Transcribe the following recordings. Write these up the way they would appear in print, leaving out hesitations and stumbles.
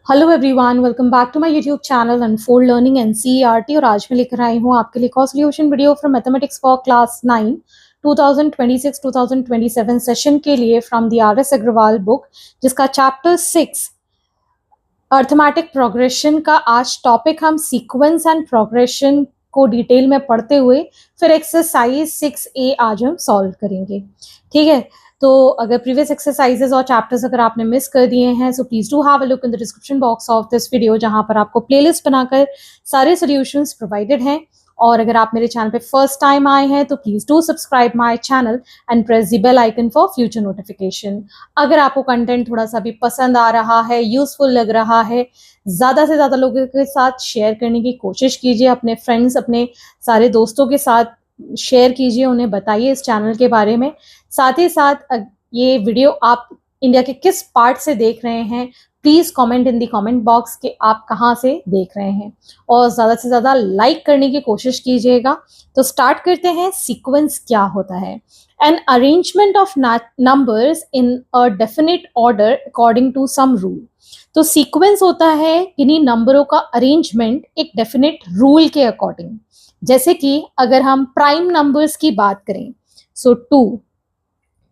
Hello everyone, welcome back to my YouTube channel unfold learning NCERT. और आज मैं लेकर आई हूँ आपके लिए एक solution video from mathematics for class 9 2026-2027 session के लिए from the R S Agarwal book, जिसका चैप्टर 6 अर्थमेटिक प्रोग्रेशन का आज टॉपिक हम सीक्वेंस एंड प्रोग्रेशन को डिटेल में पढ़ते हुए फिर एक्सरसाइज 6A आज हम सॉल्व करेंगे। ठीक है, तो अगर प्रीवियस एक्सरसाइजेस और चैप्टर्स अगर आपने मिस कर दिए हैं so please do have a look in the description box of this video, जहां पर आपको प्लेलिस्ट बनाकर सारे सॉल्यूशंस प्रोवाइडेड हैं। और अगर आप मेरे चैनल पे फर्स्ट टाइम आए हैं तो please do subscribe my channel and press the bell icon for future notification. अगर आपको कंटेंट थोड़ा सा भी पसंद आ रहा है, यूजफुल लग रहा है, ज्यादा से ज्यादा लोगों के साथ शेयर करने की कोशिश कीजिए, अपने फ्रेंड्स, अपने सारे दोस्तों के साथ शेयर कीजिए, उन्हें बताइए इस चैनल के बारे में। साथ ही साथ ये वीडियो आप इंडिया के किस पार्ट से देख रहे हैं, please comment in the comment box कि आप कहां से देख रहे हैं, और ज्यादा से ज्यादा लाइक करने की कोशिश कीजिएगा। तो स्टार्ट करते हैं। सीक्वेंस क्या होता है? An arrangement of numbers in a definite order according to some rule. तो सीक्वेंस होता है किन्हीं नंबरों का अरेंजमेंट एक डेफिनेट रूल के अकॉर्डिंग। जैसे कि अगर हम प्राइम नंबर्स की बात करें, सो 2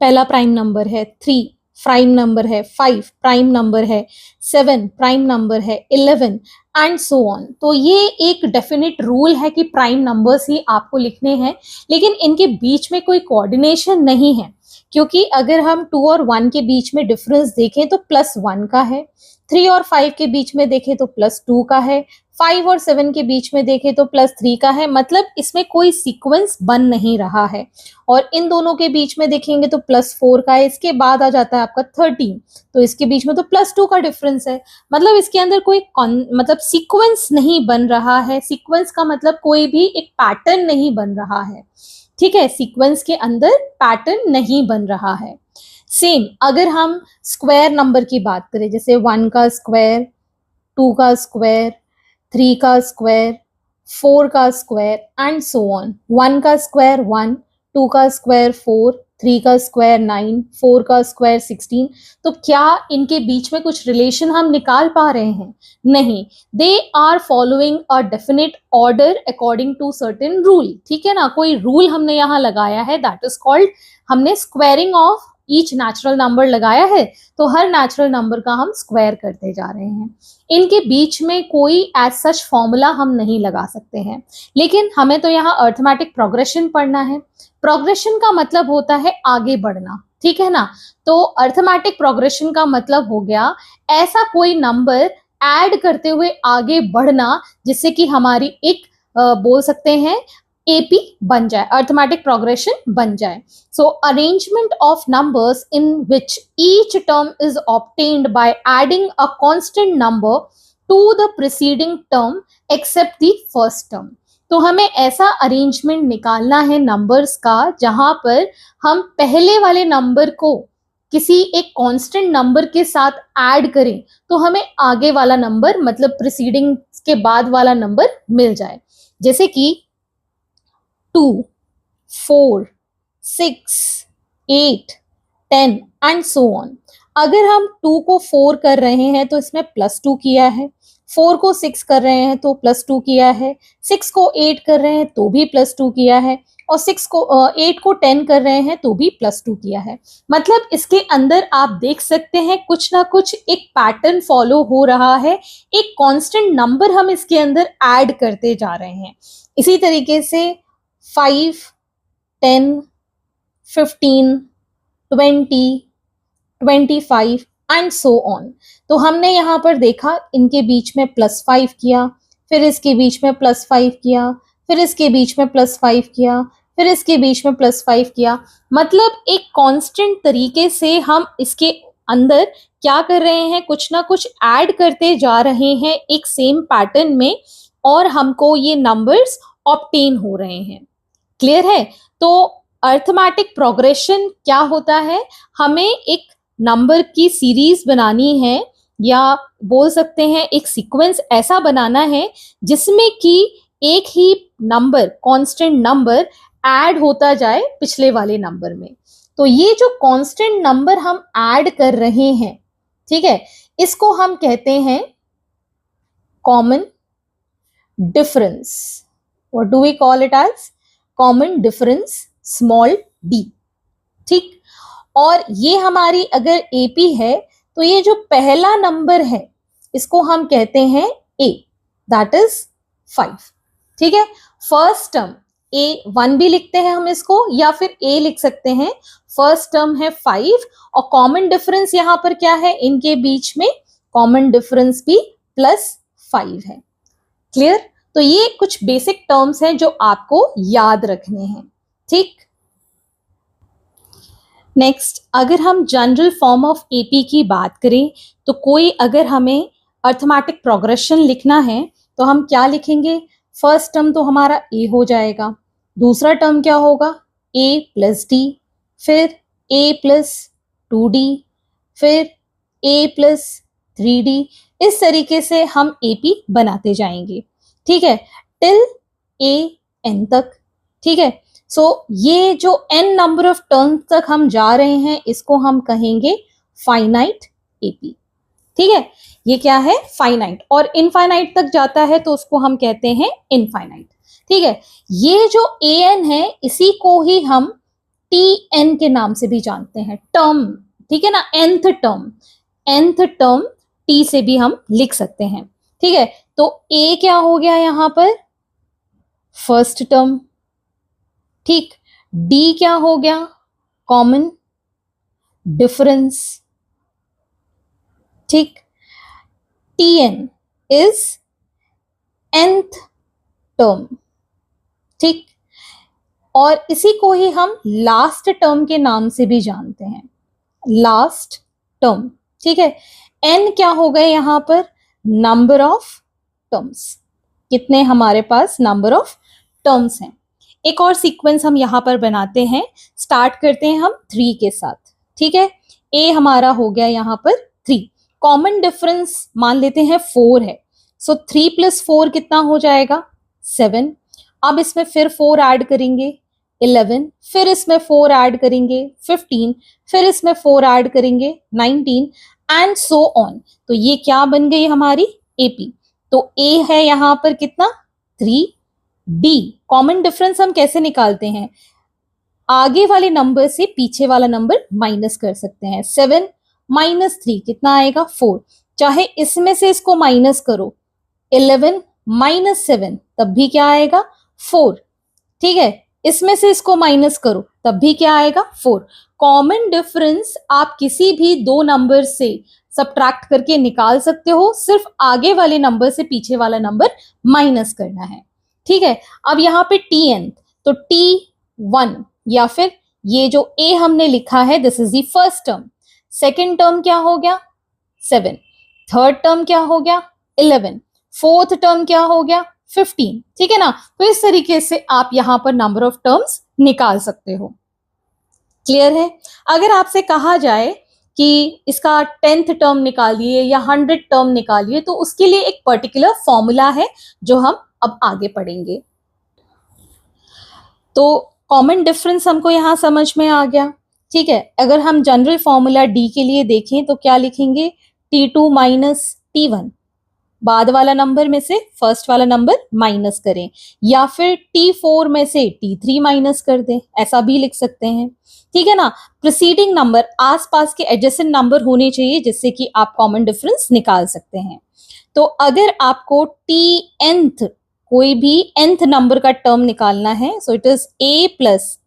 पहला प्राइम नंबर है, 3 प्राइम नंबर है, 5 प्राइम नंबर है, 7 प्राइम नंबर है, 11 एंड सो ऑन। तो ये एक डेफिनेट रूल है कि प्राइम नंबर्स ही आपको लिखने हैं, लेकिन इनके बीच में कोई कोऑर्डिनेशन नहीं है, क्योंकि अगर हम 2 और 1 के बीच में डिफरेंस देखें तो +1 का है, 3 और 5 के बीच में देखें तो +2 का है, 5 और 7 के बीच में देखें तो +3 का है। मतलब इसमें कोई सीक्वेंस बन नहीं रहा है। और इन दोनों के बीच में देखेंगे तो +4 का है, इसके बाद आ जाता है आपका 13, तो इसके बीच में तो +2 का डिफरेंस है। मतलब इसके अंदर कोई मतलब सीक्वेंस नहीं बन रहा है। सीक्वेंस का मतलब कोई भी एक पैटर्न नहीं बन रहा है। ठीक है, सीक्वेंस के अंदर पैटर्न नहीं बन रहा है। सेम अगर हम स्क्वायर नंबर की बात करें, जैसे 1 का स्क्वायर, 2 का स्क्वायर, 3 का स्क्वायर, 4 का स्क्वायर एंड सो ऑन। 1 का स्क्वायर 1, 2 का स्क्वायर 4, 3 का स्क्वायर 9, 4 का स्क्वायर 16। तो क्या इनके बीच में कुछ रिलेशन हम निकाल पा रहे हैं? नहीं। They are following a definite order according to certain rule. ठीक है ना, कोई रूल हमने यहाँ लगाया है, दैट इज कॉल्ड, हमने squaring of each natural number लगाया है। तो हर नेचुरल नंबर का हम स्क्वायर करते जा रहे हैं। इनके बीच में कोई एज सच फॉर्मूला हम नहीं लगा सकते हैं, लेकिन हमें तो यहाँ अर्थमेटिक प्रोग्रेशन पढ़ना है। प्रोग्रेशन का मतलब होता है आगे बढ़ना। ठीक है ना, तो अर्थमेटिक प्रोग्रेशन का मतलब हो गया ऐसा कोई नंबर ऐड करते हुए आगे बढ़ना, जिससे कि हमारी एक बोल सकते हैं एपी बन जाए, अर्थमेटिक प्रोग्रेशन बन जाए। So arrangement of numbers in which each term is obtained by adding a constant number to the preceding term except the first term. तो हमें ऐसा अरेंजमेंट निकालना है नंबर्स का जहां पर हम पहले वाले नंबर को किसी एक कांस्टेंट नंबर के साथ ऐड करें तो हमें आगे वाला नंबर, मतलब प्रीसीडिंग के बाद वाला नंबर मिल जाए। जैसे कि 2, 4, 6, 8, 10 एंड सो ऑन। अगर हम 2 को 4 कर रहे हैं तो इसमें +2 किया है, 4 को 6 कर रहे हैं तो +2 किया है, 6 को 8 कर रहे हैं तो भी +2 किया है, और 8 को 10 कर रहे हैं तो भी +2 किया है। मतलब इसके अंदर आप देख सकते हैं कुछ ना कुछ एक पैटर्न फॉलो हो रहा है, एक कांस्टेंट नंबर हम इसके अंदर ऐड करते जा रहे हैं। इसी तरीके से 5, 10, 15, 20, 25 एंड सो ऑन। तो हमने यहाँ पर देखा इनके बीच में +5 किया, फिर इसके बीच में +5 किया, फिर इसके बीच में +5 किया, फिर इसके बीच में +5 किया। मतलब एक कांस्टेंट तरीके से हम इसके अंदर क्या कर रहे हैं, कुछ ना कुछ ऐड करते जा रहे हैं एक सेम पैटर्न में, और हमको ये नंबर्स ऑब्टेन हो रहे हैं। क्लियर है? तो अर्थमेटिक प्रोग्रेशन क्या होता है? हमें एक नंबर की सीरीज बनानी है, या बोल सकते हैं एक सीक्वेंस ऐसा बनाना है जिसमें कि एक ही नंबर, कांस्टेंट नंबर ऐड होता जाए पिछले वाले नंबर में। तो ये जो कांस्टेंट नंबर हम ऐड कर रहे हैं, ठीक है, इसको हम कहते हैं common difference, what do we call it as common difference small d, ठीक। और ये हमारी अगर एपी है तो ये जो पहला नंबर है इसको हम कहते हैं a, दैट इज 5, ठीक है। फर्स्ट टर्म a1 भी लिखते हैं हम इसको, या फिर a लिख सकते हैं। फर्स्ट टर्म है 5 और कॉमन डिफरेंस यहां पर क्या है इनके बीच में, कॉमन डिफरेंस भी +5 है। क्लियर? तो ये कुछ बेसिक टर्म्स हैं जो आपको याद रखने हैं, ठीक। नेक्स्ट, अगर हम जनरल फॉर्म ऑफ एपी की बात करें तो कोई अगर हमें अर्थमेटिक प्रोग्रेशन लिखना है तो हम क्या लिखेंगे? फर्स्ट टर्म तो हमारा ए हो जाएगा, दूसरा टर्म क्या होगा a + d, फिर a + 2d, फिर a + 3d। इस तरीके से हम एपी बनाते जाएंगे, ठीक है, टिल an तक, ठीक है। सो ये जो n नंबर ऑफ टर्म्स तक हम जा रहे हैं इसको हम कहेंगे फाइनाइट एपी, ठीक है। ये क्या है? फाइनाइट। और इनफाइनाइट तक जाता है तो उसको हम कहते हैं इनफाइनाइट, ठीक है। ये जो an है इसी को ही हम tn के नाम से भी जानते हैं, टर्म, ठीक है ना, nth टर्म t से भी हम लिख सकते हैं, ठीक है। तो a क्या हो गया यहां पर? फर्स्ट टर्म, ठीक। d क्या हो गया? कॉमन डिफरेंस, ठीक। tn इज nth टर्म, ठीक। और इसी को ही हम लास्ट टर्म के नाम से भी जानते हैं, लास्ट टर्म, ठीक है। n क्या हो गए यहां पर? नंबर ऑफ टर्म्स, कितने हमारे पास नंबर ऑफ टर्म्स हैं। एक और सीक्वेंस हम यहां पर बनाते हैं, स्टार्ट करते हैं हम 3 के साथ, ठीक है। a हमारा हो गया यहां पर 3, कॉमन डिफरेंस मान लेते हैं 4 है, सो 3 + 4 कितना हो जाएगा? 7। अब इसमें फिर 4 ऐड करेंगे 11, फिर इसमें 4 ऐड करेंगे 15, फिर इसमें 4 ऐड करेंगे 19 एंड सो ऑन। तो ये क्या बन गई हमारी एपी। तो a है यहां पर कितना? 3, d कॉमन डिफरेंस हम कैसे निकालते हैं? आगे वाले नंबर से पीछे वाला नंबर माइनस कर सकते हैं। 7 - 3 कितना आएगा? 4। चाहे इसमें से इसको माइनस करो, 11 - 7 तब भी क्या आएगा? 4, ठीक है। इसमें से इसको माइनस करो तब भी क्या आएगा? 4। कॉमन डिफरेंस आप किसी भी दो नंबर से सब्ट्रैक्ट करके निकाल सकते हो, सिर्फ आगे वाले नंबर से पीछे वाला नंबर माइनस करना है, ठीक है। अब यहाँ पे tn, तो t1 या फिर ये जो a हमने लिखा है this is the first term, second term क्या हो गया? 7, थर्ड टर्म क्या हो गया? 11, फोर्थ टर्म क्या हो गया? 15, ठीक है ना। तो इस तरीके से आप यहां पर नंबर ऑफ टर्म्स निकाल सकते हो। क्लियर है? अगर आपसे कहा जाए कि इसका 10th टर्म निकालिए या 100 टर्म निकालिए तो उसके लिए एक पर्टिकुलर फॉर्मूला है जो हम अब आगे पढ़ेंगे। तो कॉमन डिफरेंस हमको यहां समझ में आ गया, ठीक है। अगर हम जनरल फॉर्मूला डी के लिए देखें तो क्या लिखेंगे? t2 - t1, बाद वाला नंबर में से फर्स्ट वाला नंबर माइनस करें, या फिर t4 में से t3 माइनस कर दें, ऐसा भी लिख सकते हैं, ठीक है ना। प्रीसीडिंग नंबर आसपास के एडजेसेंट नंबर होने चाहिए जिससे कि आप कॉमन डिफरेंस निकाल सकते हैं। तो अगर आपको tnth कोई भी nth नंबर का टर्म निकालना है, सो it is a +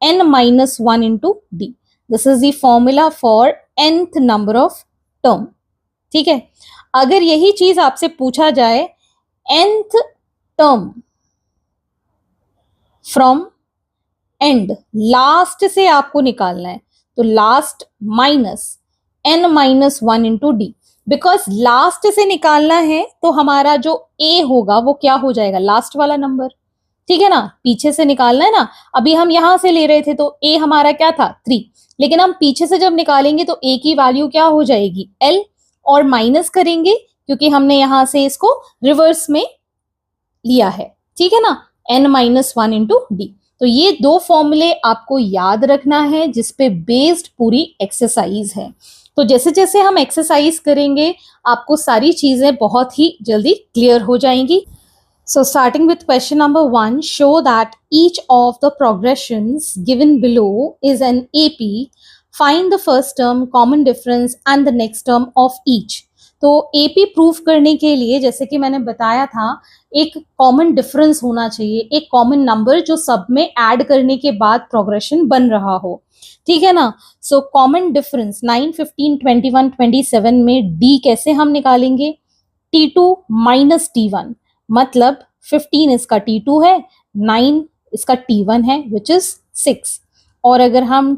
n - 1 × d, this is the formula for nth number of term, ठीक है। अगर यही चीज आपसे पूछा जाए nth term from and, last से आपको निकालना है, तो last minus n - 1 × d, because last से निकालना है तो हमारा जो a होगा वो क्या हो जाएगा? लास्ट वाला नंबर, ठीक है ना। पीछे से निकालना है ना, अभी हम यहां से ले रहे थे तो a हमारा क्या था? 3, लेकिन हम पीछे से जब निकालेंगे तो a की वैल्यू क्या हो जाएगी? l, और माइनस करेंगे क्योंकि हमने यहां से इसको रिवर्स में लिया है, ठीक है ना, n - 1 × d। तो ये दो फॉर्मूले आपको याद रखना है जिसपे बेस्ड पूरी एक्सरसाइज है। तो जैसे जैसे हम एक्सरसाइज करेंगे आपको सारी चीजें बहुत ही जल्दी क्लियर हो जाएंगी. So starting with question number 1, show that each of the progressions given below is an AP. Find the first term, common difference and the next term of each. तो AP प्रूफ करने के लिए जैसे कि मैंने बताया था एक कॉमन डिफरेंस होना चाहिए, एक कॉमन नंबर जो सब में ऐड करने के बाद प्रोग्रेशन बन रहा हो. ठीक है ना. सो कॉमन डिफरेंस 9, 15, 21, 27 में D कैसे हम निकालेंगे? T2 माइनस T1 मतलब 15 इसका T2 है, 9 इसका T1 है विच इज 6. और अगर हम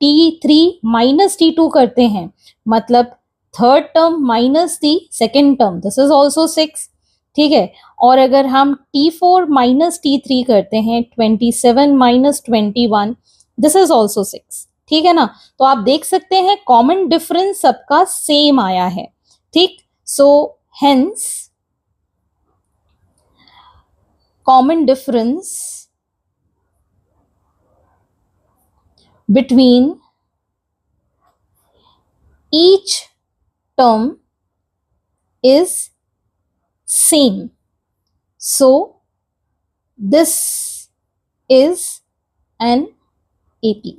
T3 माइनस T2 करते हैं मतलब third term minus the second term, this is also 6. ठीक है. और अगर हम T4 माइनस T3 करते हैं 27 माइनस 21, दिस इज ऑल्सो 6. ठीक है ना. तो आप देख सकते हैं कॉमन डिफरेंस सबका सेम आया है. ठीक. So hence common difference between each term is same. So this is an AP.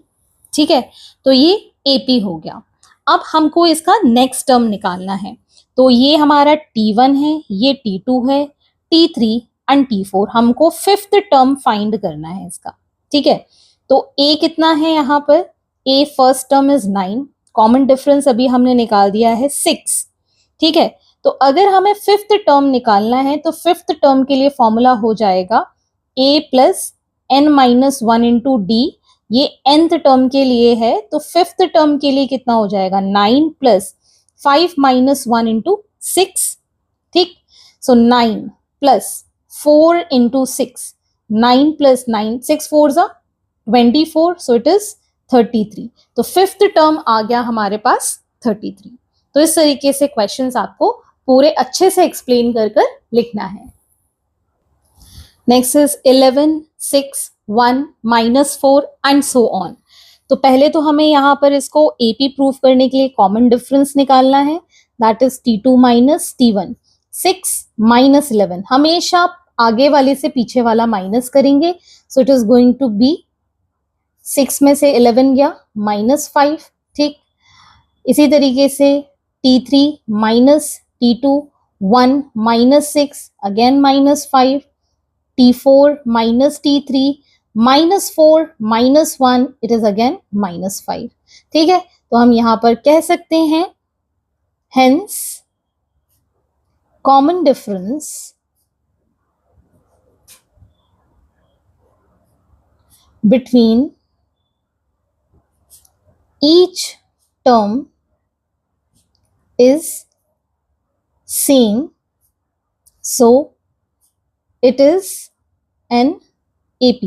ठीक है. तो ये AP हो गया. अब हमको इसका नेक्स्ट टर्म निकालना है. तो ये हमारा T1 है, ये T2 है, T3 एंड T4. हमको फिफ्थ टर्म फाइंड करना है इसका. ठीक है. तो A कितना है यहाँ पर? A first term is 9. Common difference अभी हमने निकाल दिया है 6. ठीक है. तो अगर हमें फिफ्थ टर्म निकालना है तो फिफ्थ टर्म के लिए फॉर्मूला हो जाएगा A plus n minus 1 into D. ये nth टर्म के लिए है तो फिफ्थ टर्म के लिए कितना हो जाएगा? 9 प्लस 5 माइनस 1 इंटू 6. ठीक. सो 9 plus 4 into 6, 9 plus 9, 6 4s are 24, so it is 33. तो फिफ्थ टर्म आ गया हमारे पास 33. तो इस तरीके से क्वेश्चंस आपको पूरे अच्छे से एक्सप्लेन कर कर लिखना है. Next is 11, 6, 1, -4 and so on. तो पहले तो हमें यहाँ पर इसको AP प्रूफ करने के लिए कॉमन डिफरेंस निकालना है, that is T2 minus T1. 6 minus 11, हमेशा आगे वाले से पीछे वाला माइनस करेंगे. So it is going to be 6 में से 11 गया -5. ठीक. इसी तरीके से T3 minus T2, 1 minus 6 again -5. T4 minus T3 -4 -1, it is again -5. ठीक है. तो हम यहां पर कह सकते हैं hence common difference between each term is same, so it is an AP.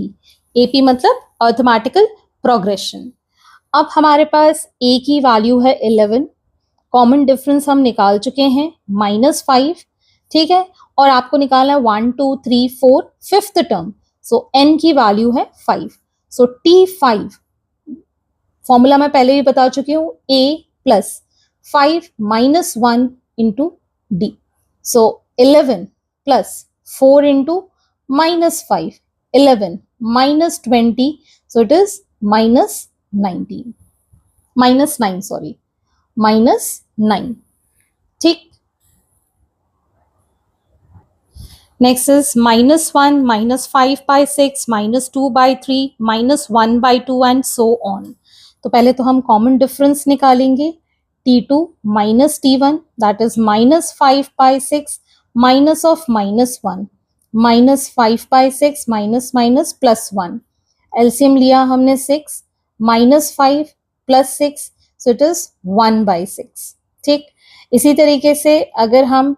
AP मतलब अर्थमेटिकल प्रोग्रेशन. अब हमारे पास A की वैल्यू है 11. कॉमन डिफरेंस हम निकाल चुके हैं -5. ठीक है. और आपको निकालना है 1 2 3 4 फिफ्थ टर्म. सो n की वैल्यू है 5. सो T5 फॉर्मूला मैं पहले भी बता चुकी हूँ, A plus 5 minus 1 into D. So 11 plus 4 into -5, 11 minus 20, so it is -19, -9 sorry, -9. ठीक. Next is -1, -5/6, -2/3, -1/2 and so on. तो पहले तो हम कॉमन डिफरेंस निकालेंगे. T2 minus T1 that is -5/6 minus of -1 -5/6 minus minus +1. LCM लिया हमने 6 -5 +6 सो इट इज 1/6. ठीक. इसी तरीके से अगर हम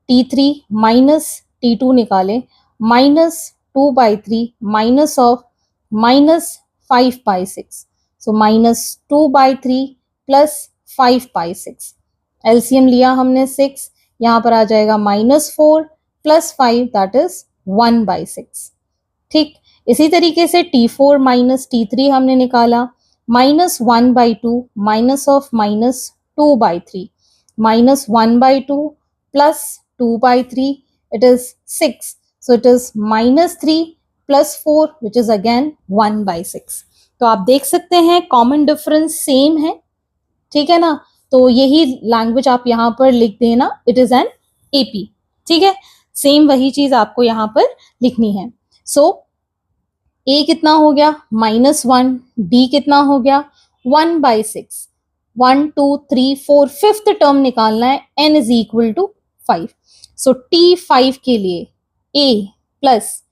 T3 माइनस T2 निकालें -2/3 minus of -5/6 so -2/3 plus 5/6. LCM लिया हमने 6, यहाँ पर आ जाएगा -4 प्लस 5 दैट इज 1/6. ठीक. इसी तरीके से T4 माइनस T3 हमने निकाला -1/2 minus of 2/3 minus 1/2 plus 2/3, it is 6. So it is minus 3 plus 4 which is again 1/6. तो आप देख सकते हैं कॉमन डिफरेंस सेम है, ठीक है ना। तो यही लैंग्वेज आप यहाँ पर लिख देना, इट इज एन एपी, ठीक है। सेम वही चीज आपको यहाँ पर लिखनी है। सो ए कितना हो गया -1, डी कितना हो गया 1/6, 1 2 3 4 फिफ्थ टर्म निकालना है, n is equal to 5। So T5 के लिए a plus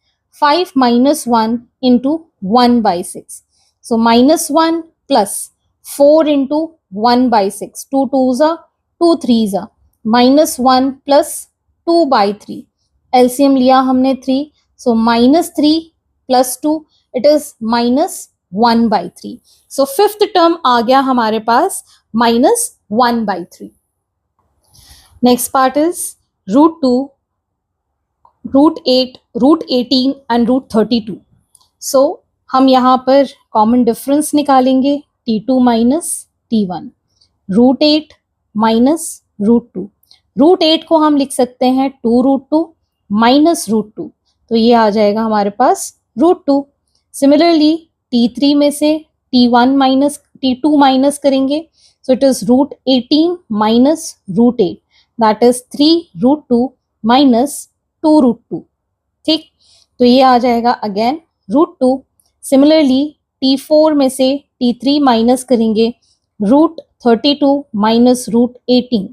5 minus 1 into 1/6. So minus 1 plus 4 into 1/6. 2 2s are 2 3s are minus 1 plus 2/3. LCM लिया हमने 3. So minus 3 plus 2, it is minus 1/3. So fifth term आ गया हमारे पास minus 1/3. Next part is root 2, root 8, root 18 and root 32. So हम यहाँ पर common difference निकालेंगे T2 minus T1, root 8 minus root 2। Root 8 को हम लिख सकते हैं 2√2 माइनस रूट 2, तो ये आ जाएगा हमारे पास रूट 2। सिमिलरली T3 में से T1 माइनस T2 माइनस करेंगे, so it is root 18 minus root 8, that is 3√2 minus 2√2, ठीक। तो ये आ जाएगा अगेन रूट 2। सिमिलरली T4 में से T3 माइनस करेंगे, रूट 32 माइनस रूट 18,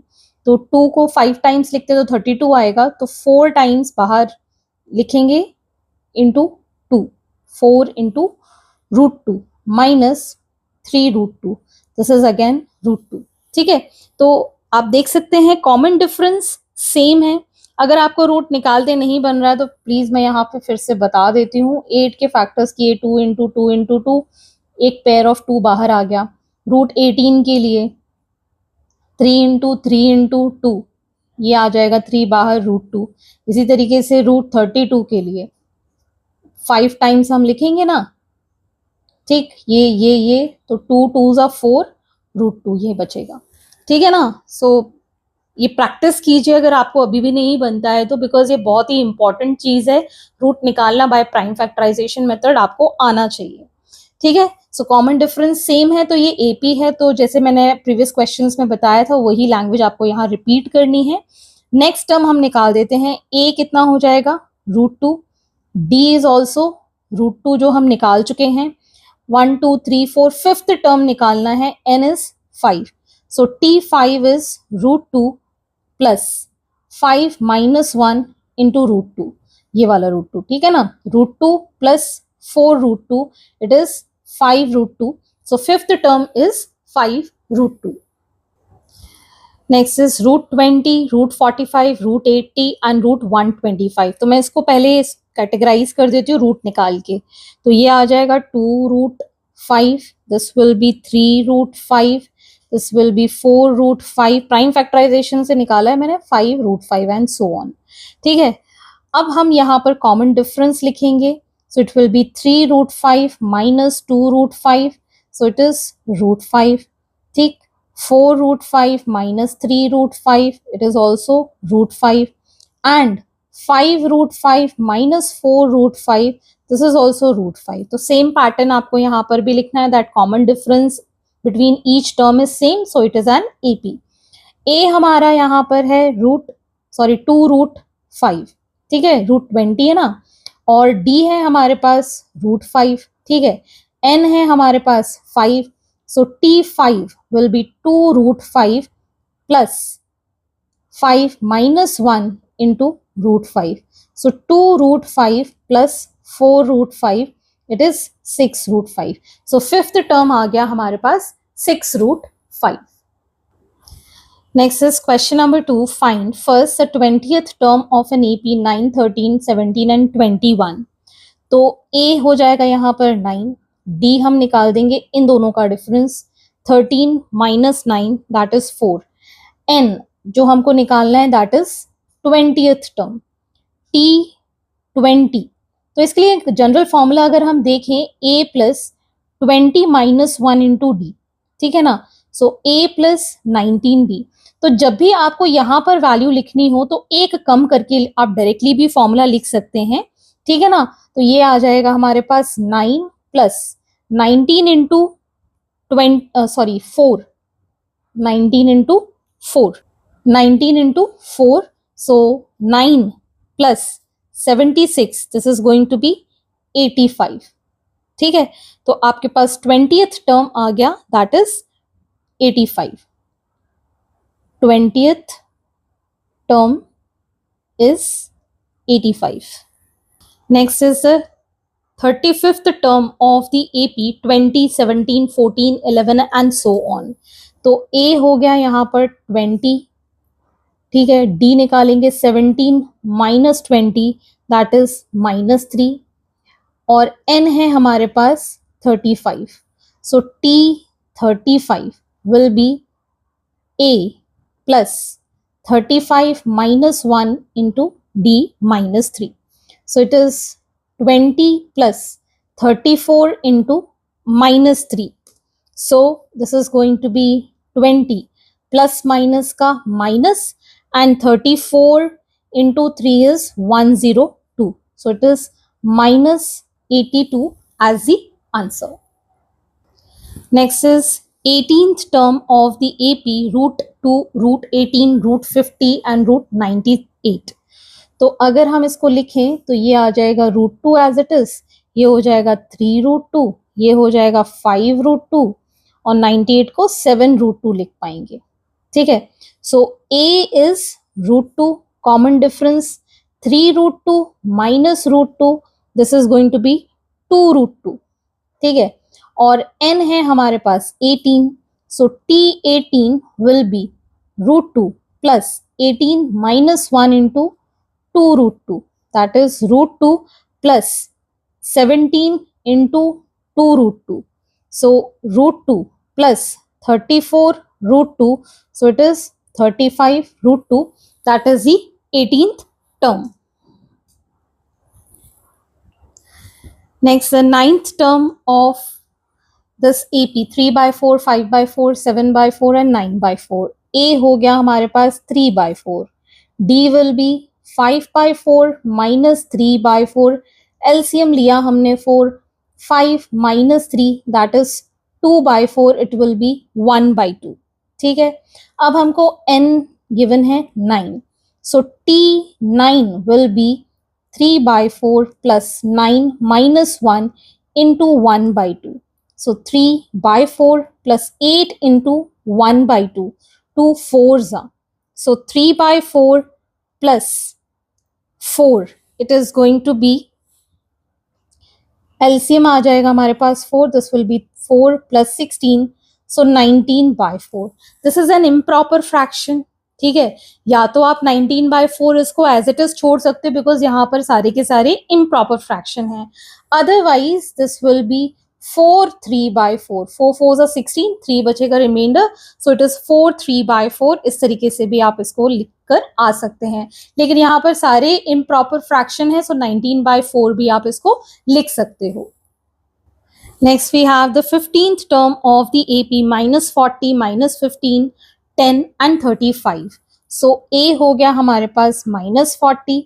तो 2 को 5 टाइम्स लिखते तो 32 आएगा, तो 4 टाइम्स बाहर लिखेंगे into 2, 4 into root 2 minus 3√2, this is again root 2, ठीक है। तो आप देख सकते हैं कॉमन डिफरेंस सेम है। अगर आपको रूट निकालते नहीं बन रहा है तो प्लीज मैं यहाँ पे फिर से बता देती हूँ। 8 के फैक्टर्स किए 2 इंटू 2 इंटू 2, एक पेयर ऑफ 2 बाहर आ गया। रूट 18 के लिए 3 इंटू 3 इंटू 2, ये आ जाएगा 3 बाहर रूट 2। इसी तरीके से रूट 32 के लिए 5 टाइम्स हम लिखेंगे ना, ठीक, ये तो 2 2s are 4, रूट 2 ये बचेगा, ठीक है ना। सो ये प्रैक्टिस कीजिए अगर आपको अभी भी नहीं बनता है तो, बिकॉज ये बहुत ही इंपॉर्टेंट चीज है। रूट निकालना बाय प्राइम फैक्टराइजेशन मेथड आपको आना चाहिए, ठीक है। सो कॉमन डिफरेंस सेम है, तो ये एपी है, तो जैसे मैंने प्रीवियस क्वेश्चंस में बताया था वही लैंग्वेज आपको यहाँ रिपीट करनी है। नेक्स्ट टर्म हम निकाल देते हैं, ए कितना हो जाएगा root 2, d is also root 2 जो हम निकाल चुके हैं। 1 2 3 4 फिफ्थ टर्म निकालना है, n is 5, so T5 is root 2 plus 5 minus 1 into root 2, ये वाला रूट 2, ठीक है ना। Root 2 plus 4 root 2, it is 5 root 2, so fifth term is 5 root 2। Next is root 20, root 45, root 80 and root 125। तो मैं इसको पहले कैटेगराइज कर देती हूँ रूट निकाल के। तो ये आ जाएगा 2√5, this will be 3√5, this will be 4√5। Prime factorization से निकाला है मैंने 5√5 एंड सो ऑन, ठीक है। अब हम यहाँ पर कॉमन डिफरेंस लिखेंगे, so it will be 3√5 minus 2√5, so it is root 5, ठीक। 4√5 minus 3√5, it is also root 5, and 5√5 minus 4√5, this is also root 5. तो सेम पैटर्न आपको यहाँ पर भी लिखना है, that common difference between each term is same, so it is an AP. A हमारा यहाँ पर है 2√5, ठीक है, रूट 20 है ना, और D है हमारे पास रूट 5, ठीक है, N है हमारे पास 5, so T5 will be 2√5 plus 5 minus 1 into root 5. So 2√5 plus 4√5, it is 6√5. So fifth term आ गया हमारे पास 6√5. Next is question number 2. Find first the 20th term of an AP 9, 13, 17 and 21. तो A हो जाएगा यहाँ पर 9, D हम निकाल देंगे इन दोनों का difference, 13 minus 9 that is 4, N जो हमको निकालना है that is 20th term, T20। तो इसके लिए एक जनरल फॉर्मूला अगर हम देखें A plus 20 minus 1 into D, ठीक है ना। सो a प्लस 19b। तो जब भी आपको यहाँ पर वैल्यू लिखनी हो तो एक कम करके आप डायरेक्टली भी फॉर्मूला लिख सकते हैं, ठीक है ना। तो ये आ जाएगा हमारे पास 9 plus 19 into 4, 19 into 4, 19 into 4, so 9 plus 76, this is going to be 85, ठीक है। तो आपके पास 20th टर्म आ गया, that is 85, 20th term is 85. Next is the 35th term of the AP 20, 17, 14, 11 and so on. तो A हो गया यहाँ पर 20, ठीक है। D निकालेंगे 17 माइनस 20, दैट इज -3, और N है हमारे पास 35, सो T 35 will be A plus 35 minus 1 into D minus 3. So it is 20 plus 34 into minus 3. So this is going to be 20 plus minus ka minus, and 34 into 3 is 102. So it is minus 82 as the answer. Next is 18th term of the AP root 2, root 18, root 50 and root 98. तो अगर हम इसको लिखें तो ये आ जाएगा root 2 as it is, ये हो जाएगा 3 रूट 2, ये हो जाएगा 5 रूट 2, और 98 को 7 रूट 2 लिख पाएंगे, ठीक है। So A is root 2, common difference 3 root 2 minus root 2, this is going to be 2 root 2, ठीक है। और n है हमारे पास 18, so T18 will be root 2 plus 18 minus 1 into 2 root 2, that is root 2 plus 17 into 2 root 2, so root 2 plus 34 root 2, so it is 35 root 2, that is the 18th term. Next, the 9th term of this AP 3 by 4, 5 by 4, 7 by 4 and 9 by 4. A हो गया हमारे पास 3 by 4. D will be 5 by 4 minus 3 by 4. LCM लिया हमने 4, 5 minus 3 that is 2 by 4, it will be 1 by 2, ठीक है। अब हमको N given है 9, so T9 will be 3 by 4 plus 9 minus 1 into 1 by 2. So 3 by 4 plus 8 into 1 by 2, 2 4s are. So 3 by 4 plus 4, it is going to be, LCM आ जाएगा हमारे पास 4, this will be 4 plus 16, so 19 by 4. This is an improper fraction, ठीक है। या तो आप 19 by 4 इसको as it is छोड़ सकते हो बिकॉज यहाँ पर सारे के सारे इम्प्रॉपर फ्रैक्शन है, otherwise this will B 4 3 by 4, 4 4s are 16, 3 बचेगा remainder, so it is 4 3 by 4। इस तरीके से भी आप इसको लिख कर आ सकते हैं, लेकिन यहाँ पर सारे इम्प्रॉपर फ्रैक्शन है, सो 19 by 4 भी आप इसको लिख सकते हो। Next we have the 15th term of the AP minus 40, minus 15, 10 and 35. So A हो गया हमारे पास minus 40,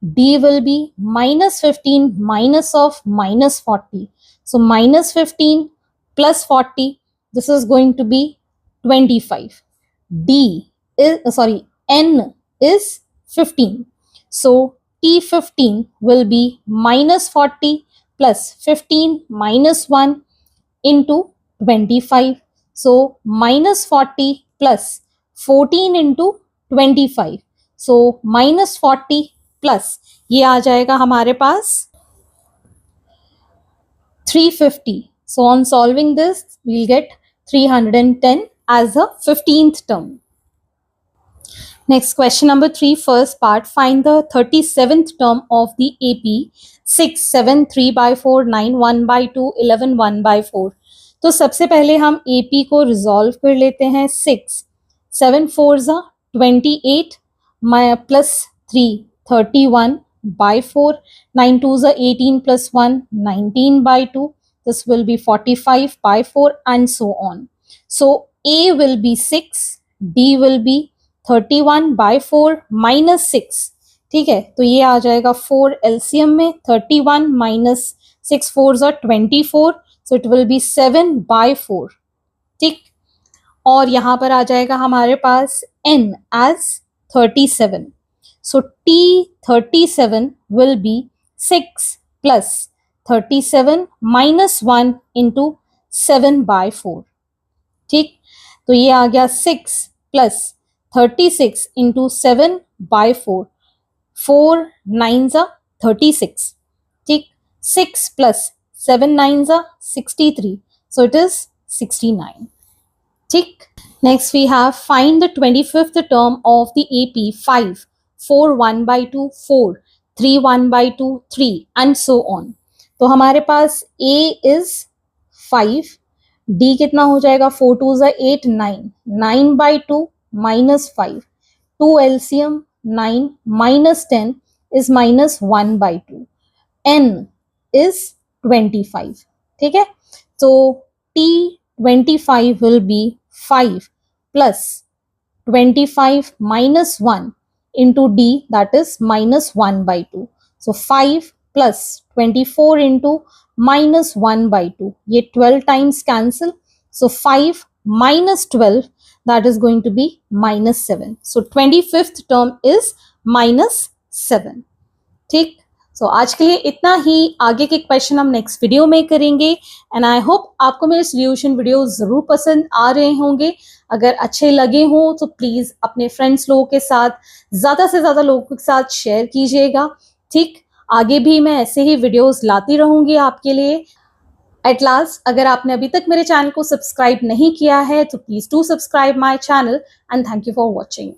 D will be minus 15 minus of minus 40. So minus 15 plus 40, this is going to be 25. N is 15. So T15 will be minus 40 plus 15 minus 1 into 25. So minus 40 plus 14 into 25. So minus 40 plus ये आ जाएगा हमारे पास 350. So on solving this, we'll get 310 as a 15th term. Next, question number 3, first part. Find the 37th term of the AP 6, 7, 3 by 4, 9, 1 by 2, 11, 1 by 4. तो सबसे पहले हम AP को resolve कर लेते हैं। 6 7 4s are 28 plus 3 31 by 4, 9 2s are 18 plus 1 19 by 2, this will be 45 by 4 and so on. So A will be 6, D will be 31/4 minus 6. ठीक है, तो ये आ जाएगा 4 एलसीएम में, 31 minus 6 4s are 24, so it will be 7/4. ठीक, और यहाँ पर आ जाएगा हमारे पास n as 37. So T37 will be 6 plus 37 minus 1 into 7/4. ठीक, तो ये आ गया 6 plus 36 into 7/4. 4 9s are 36. ठीक, 6 plus 7 9s are 63. So it is 69. ठीक, next we have find the 25th term of the AP 5, 4 1/2, 4 3 1/2, 3 and so on. तो हमारे पास A is 5, D कितना हो जाएगा, 4 2s are 8 9, 9/2 minus 5, 2 LCM 9 minus 10 is minus 1/2, N is 25. ठीक है, तो T25 will be 5 plus 25 minus 1 into D, that is minus 1/2. So 5 plus 24 into minus 1/2. ये 12 times cancel. So 5 minus 12, that is going to be minus 7. So 25th term is minus 7. ठीक, सो आज के लिए इतना ही। आगे के क्वेश्चन हम नेक्स्ट वीडियो में करेंगे एंड आई होप आपको मेरे सॉल्यूशन वीडियो जरूर पसंद आ रहे होंगे। अगर अच्छे लगे हों तो प्लीज अपने फ्रेंड्स लोगों के साथ, ज्यादा से ज्यादा लोगों के साथ शेयर कीजिएगा। ठीक, आगे भी मैं ऐसे ही वीडियोस लाती रहूंगी आपके लिए। एट लास्ट, अगर आपने अभी तक मेरे चैनल को सब्सक्राइब नहीं किया है तो please do subscribe my channel and thank you for watching.